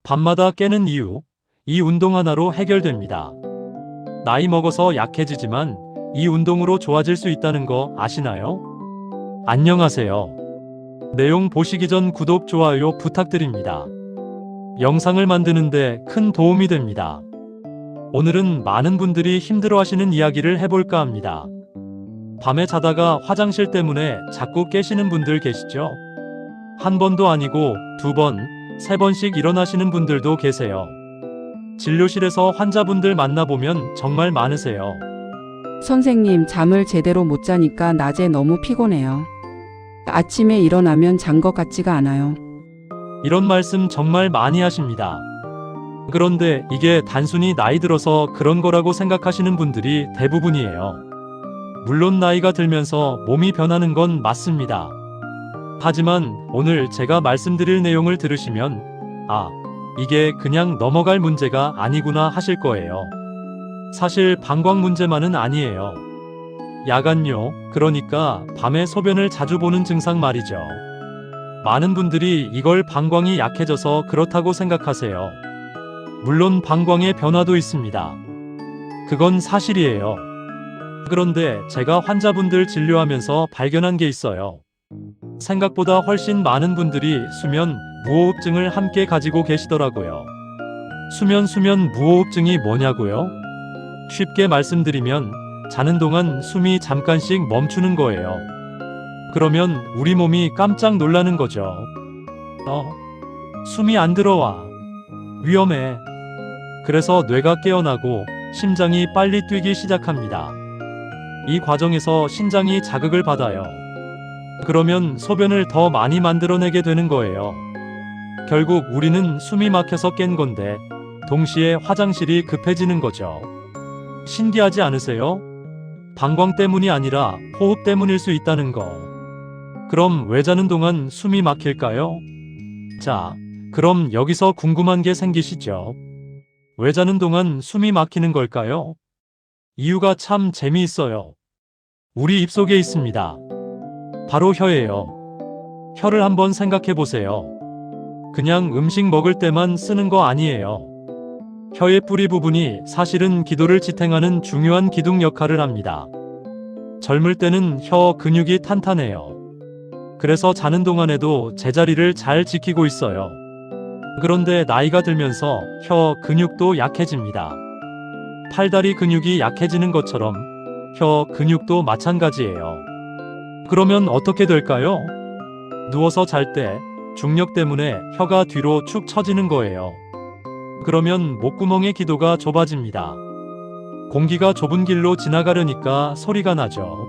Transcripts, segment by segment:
밤마다 깨는 이유, 이 운동 하나로 해결됩니다. 나이 먹어서 약해지지만 이 운동으로 좋아질 수 있다는 거 아시나요? 안녕하세요. 내용 보시기 전 구독, 좋아요 부탁드립니다. 영상을 만드는데 큰 도움이 됩니다. 오늘은 많은 분들이 힘들어하시는 이야기를 해볼까 합니다. 밤에 자다가 화장실 때문에 자꾸 깨시는 분들 계시죠? 한 번도 아니고 두 번, 세 번씩 일어나시는 분들도 계세요. 진료실에서 환자분들 만나보면 정말 많으세요. 선생님, 잠을 제대로 못 자니까 낮에 너무 피곤해요. 아침에 일어나면 잔 것 같지가 않아요. 이런 말씀 정말 많이 하십니다. 그런데 이게 단순히 나이 들어서 그런 거라고 생각하시는 분들이 대부분이에요. 물론 나이가 들면서 몸이 변하는 건 맞습니다. 하지만 오늘 제가 말씀드릴 내용을 들으시면 이게 그냥 넘어갈 문제가 아니구나 하실 거예요. 사실 방광 문제만은 아니에요. 야간요, 그러니까 밤에 소변을 자주 보는 증상 말이죠. 많은 분들이 이걸 방광이 약해져서 그렇다고 생각하세요. 물론 방광의 변화도 있습니다. 그건 사실이에요. 그런데 제가 환자분들 진료하면서 발견한 게 있어요. 생각보다 훨씬 많은 분들이 수면 무호흡증을 함께 가지고 계시더라고요. 수면 무호흡증이 뭐냐고요? 쉽게 말씀드리면 자는 동안 숨이 잠깐씩 멈추는 거예요. 그러면 우리 몸이 깜짝 놀라는 거죠. 숨이 안 들어와. 위험해. 그래서 뇌가 깨어나고 심장이 빨리 뛰기 시작합니다. 이 과정에서 신장이 자극을 받아요. 그러면 소변을 더 많이 만들어내게 되는 거예요. 결국 우리는 숨이 막혀서 깬 건데 동시에 화장실이 급해지는 거죠. 신기하지 않으세요? 방광 때문이 아니라 호흡 때문일 수 있다는 거. 그럼 왜 자는 동안 숨이 막힐까요? 자, 그럼 여기서 궁금한 게 생기시죠? 왜 자는 동안 숨이 막히는 걸까요? 이유가 참 재미있어요. 우리 입속에 있습니다. 바로 혀예요. 혀를 한번 생각해 보세요. 그냥 음식 먹을 때만 쓰는 거 아니에요. 혀의 뿌리 부분이 사실은 기도를 지탱하는 중요한 기둥 역할을 합니다. 젊을 때는 혀 근육이 탄탄해요. 그래서 자는 동안에도 제자리를 잘 지키고 있어요. 그런데 나이가 들면서 혀 근육도 약해집니다. 팔다리 근육이 약해지는 것처럼 혀 근육도 마찬가지예요. 그러면 어떻게 될까요? 누워서 잘 때 중력 때문에 혀가 뒤로 축 처지는 거예요. 그러면 목구멍의 기도가 좁아집니다. 공기가 좁은 길로 지나가려니까 소리가 나죠.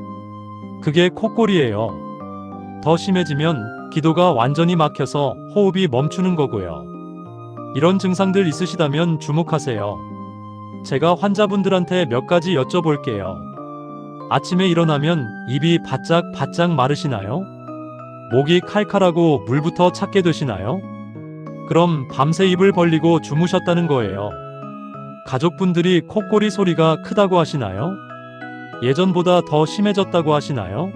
그게 콧골이에요. 더 심해지면 기도가 완전히 막혀서 호흡이 멈추는 거고요. 이런 증상들 있으시다면 주목하세요. 제가 환자분들한테 몇 가지 여쭤볼게요. 아침에 일어나면 입이 바짝 마르시나요? 목이 칼칼하고 물부터 찾게 되시나요? 그럼 밤새 입을 벌리고 주무셨다는 거예요. 가족분들이 콧골이 소리가 크다고 하시나요? 예전보다 더 심해졌다고 하시나요?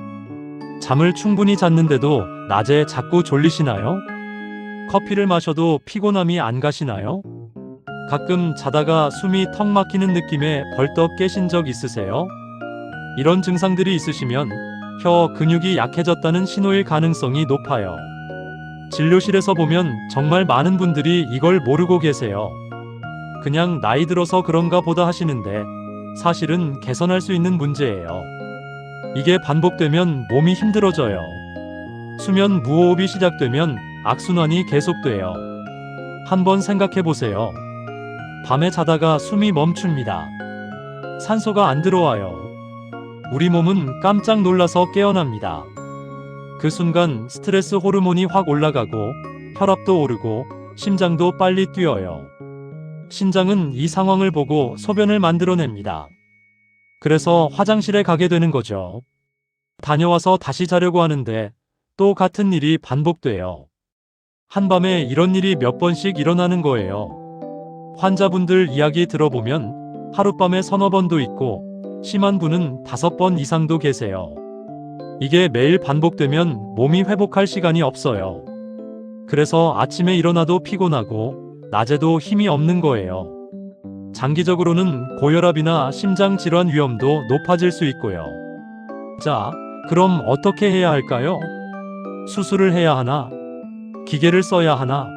잠을 충분히 잤는데도 낮에 자꾸 졸리시나요? 커피를 마셔도 피곤함이 안 가시나요? 가끔 자다가 숨이 턱 막히는 느낌에 벌떡 깨신 적 있으세요? 이런 증상들이 있으시면 혀 근육이 약해졌다는 신호일 가능성이 높아요. 진료실에서 보면 정말 많은 분들이 이걸 모르고 계세요. 그냥 나이 들어서 그런가 보다 하시는데 사실은 개선할 수 있는 문제예요. 이게 반복되면 몸이 힘들어져요. 수면 무호흡이 시작되면 악순환이 계속돼요. 한번 생각해 보세요. 밤에 자다가 숨이 멈춥니다. 산소가 안 들어와요. 우리 몸은 깜짝 놀라서 깨어납니다. 그 순간 스트레스 호르몬이 확 올라가고 혈압도 오르고 심장도 빨리 뛰어요. 신장은 이 상황을 보고 소변을 만들어냅니다. 그래서 화장실에 가게 되는 거죠. 다녀와서 다시 자려고 하는데 또 같은 일이 반복돼요. 한밤에 이런 일이 몇 번씩 일어나는 거예요. 환자분들 이야기 들어보면 하룻밤에 서너 번도 있고 심한 분은 5번 이상도 계세요. 이게 매일 반복되면 몸이 회복할 시간이 없어요. 그래서 아침에 일어나도 피곤하고 낮에도 힘이 없는 거예요. 장기적으로는 고혈압이나 심장 질환 위험도 높아질 수 있고요. 자, 그럼 어떻게 해야 할까요? 수술을 해야 하나? 기계를 써야 하나?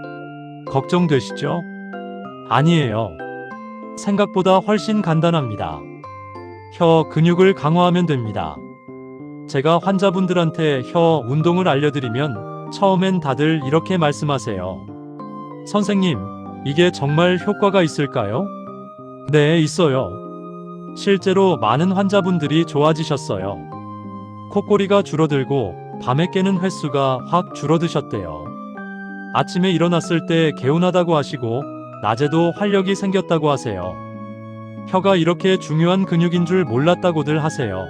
걱정되시죠? 아니에요. 생각보다 훨씬 간단합니다. 혀 근육을 강화하면 됩니다. 제가 환자분들한테 혀 운동을 알려드리면 처음엔 다들 이렇게 말씀하세요. 선생님, 이게 정말 효과가 있을까요? 네, 있어요. 실제로 많은 환자분들이 좋아지셨어요. 콧꼬리가 줄어들고 밤에 깨는 횟수가 확 줄어드셨대요. 아침에 일어났을 때 개운하다고 하시고 낮에도 활력이 생겼다고 하세요. 혀가 이렇게 중요한 근육인 줄 몰랐다고들 하세요.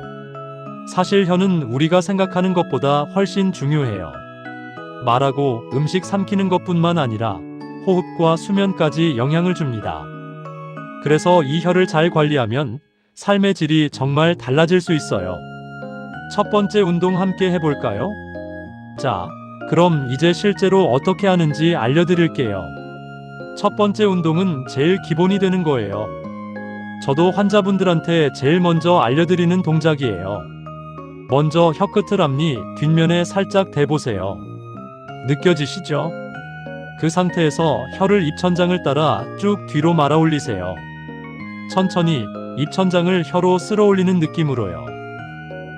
사실 혀는 우리가 생각하는 것보다 훨씬 중요해요. 말하고 음식 삼키는 것뿐만 아니라 호흡과 수면까지 영향을 줍니다. 그래서 이 혀를 잘 관리하면 삶의 질이 정말 달라질 수 있어요. 첫 번째 운동 함께 해볼까요? 자, 그럼 이제 실제로 어떻게 하는지 알려드릴게요. 첫 번째 운동은 제일 기본이 되는 거예요. 저도 환자분들한테 제일 먼저 알려드리는 동작이에요. 먼저 혀끝을 앞니 뒷면에 살짝 대보세요. 느껴지시죠? 그 상태에서 혀를 입천장을 따라 쭉 뒤로 말아 올리세요. 천천히 입천장을 혀로 쓸어 올리는 느낌으로요.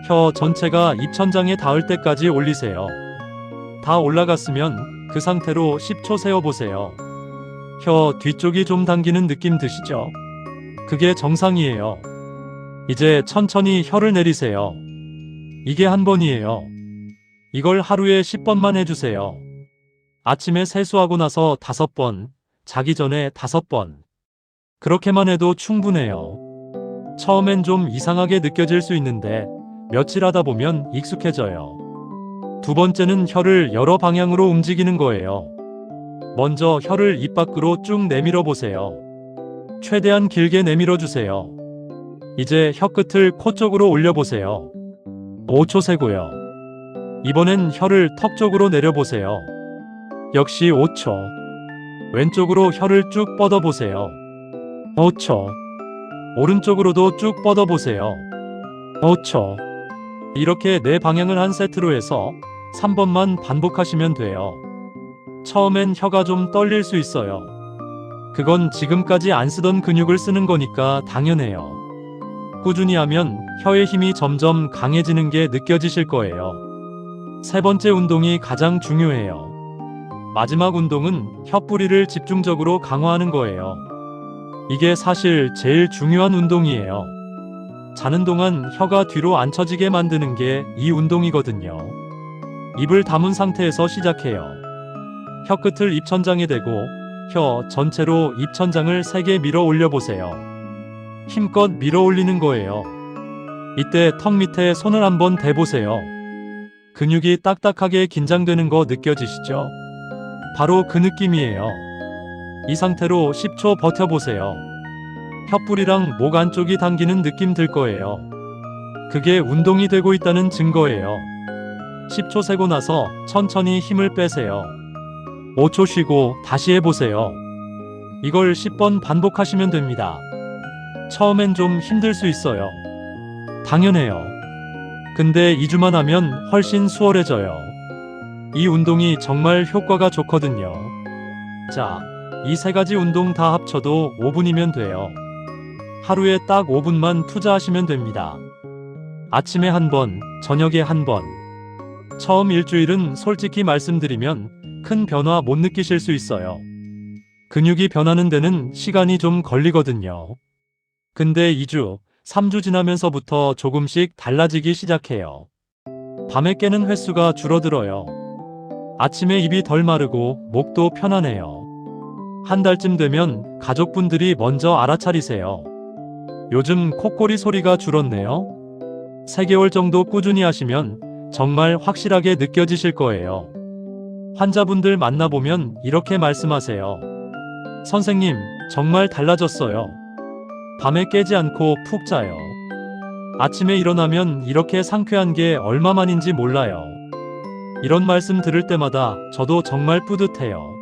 혀 전체가 입천장에 닿을 때까지 올리세요. 다 올라갔으면 그 상태로 10초 세어보세요. 혀 뒤쪽이 좀 당기는 느낌 드시죠? 그게 정상이에요. 이제 천천히 혀를 내리세요. 이게 한 번이에요. 이걸 하루에 10번만 해주세요. 아침에 세수하고 나서 5번, 자기 전에 5번. 그렇게만 해도 충분해요. 처음엔 좀 이상하게 느껴질 수 있는데 며칠 하다 보면 익숙해져요. 두 번째는 혀를 여러 방향으로 움직이는 거예요. 먼저 혀를 입 밖으로 쭉 내밀어 보세요. 최대한 길게 내밀어 주세요. 이제 혀끝을 코 쪽으로 올려보세요. 5초 세고요. 이번엔 혀를 턱 쪽으로 내려보세요. 역시 5초. 왼쪽으로 혀를 쭉 뻗어보세요. 5초. 오른쪽으로도 쭉 뻗어보세요. 5초. 이렇게 네 방향을 한 세트로 해서 3번만 반복하시면 돼요. 처음엔 혀가 좀 떨릴 수 있어요. 그건 지금까지 안 쓰던 근육을 쓰는 거니까 당연해요. 꾸준히 하면 혀의 힘이 점점 강해지는 게 느껴지실 거예요. 세 번째 운동이 가장 중요해요. 마지막 운동은 혀뿌리를 집중적으로 강화하는 거예요. 이게 사실 제일 중요한 운동이에요. 자는 동안 혀가 뒤로 안 처지게 만드는 게 이 운동이거든요. 입을 다문 상태에서 시작해요. 혀끝을 입천장에 대고 혀 전체로 입천장을 세게 밀어 올려보세요. 힘껏 밀어 올리는 거예요. 이때 턱 밑에 손을 한번 대보세요. 근육이 딱딱하게 긴장되는 거 느껴지시죠? 바로 그 느낌이에요. 이 상태로 10초 버텨보세요. 혀뿌리랑 목 안쪽이 당기는 느낌 들 거예요. 그게 운동이 되고 있다는 증거예요. 10초 세고 나서 천천히 힘을 빼세요. 5초 쉬고 다시 해보세요. 이걸 10번 반복하시면 됩니다. 처음엔 좀 힘들 수 있어요. 당연해요. 근데 2주만 하면 훨씬 수월해져요. 이 운동이 정말 효과가 좋거든요. 자, 이 세 가지 운동 다 합쳐도 5분이면 돼요. 하루에 딱 5분만 투자하시면 됩니다. 아침에 한 번, 저녁에 한 번. 처음 일주일은 솔직히 말씀드리면 큰 변화 못 느끼실 수 있어요. 근육이 변하는 데는 시간이 좀 걸리거든요. 근데 2주, 3주 지나면서부터 조금씩 달라지기 시작해요. 밤에 깨는 횟수가 줄어들어요. 아침에 입이 덜 마르고 목도 편안해요. 한 달쯤 되면 가족분들이 먼저 알아차리세요. 요즘 콧꼬리 소리가 줄었네요. 3개월 정도 꾸준히 하시면 정말 확실하게 느껴지실 거예요. 환자분들 만나보면 이렇게 말씀하세요. 선생님, 정말 달라졌어요. 밤에 깨지 않고 푹 자요. 아침에 일어나면 이렇게 상쾌한 게 얼마만인지 몰라요. 이런 말씀 들을 때마다 저도 정말 뿌듯해요.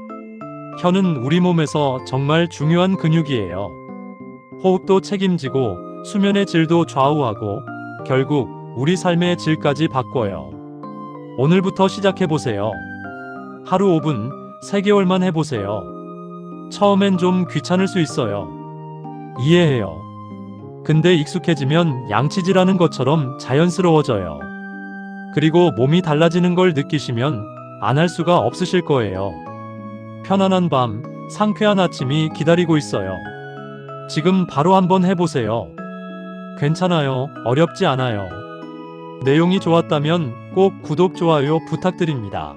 혀는 우리 몸에서 정말 중요한 근육이에요. 호흡도 책임지고 수면의 질도 좌우하고 결국 우리 삶의 질까지 바꿔요. 오늘부터 시작해보세요. 하루 5분, 3개월만 해보세요. 처음엔 좀 귀찮을 수 있어요. 이해해요. 근데 익숙해지면 양치질하는 것처럼 자연스러워져요. 그리고 몸이 달라지는 걸 느끼시면 안 할 수가 없으실 거예요. 편안한 밤, 상쾌한 아침이 기다리고 있어요. 지금 바로 한번 해보세요. 괜찮아요. 어렵지 않아요. 내용이 좋았다면 꼭 구독, 좋아요 부탁드립니다.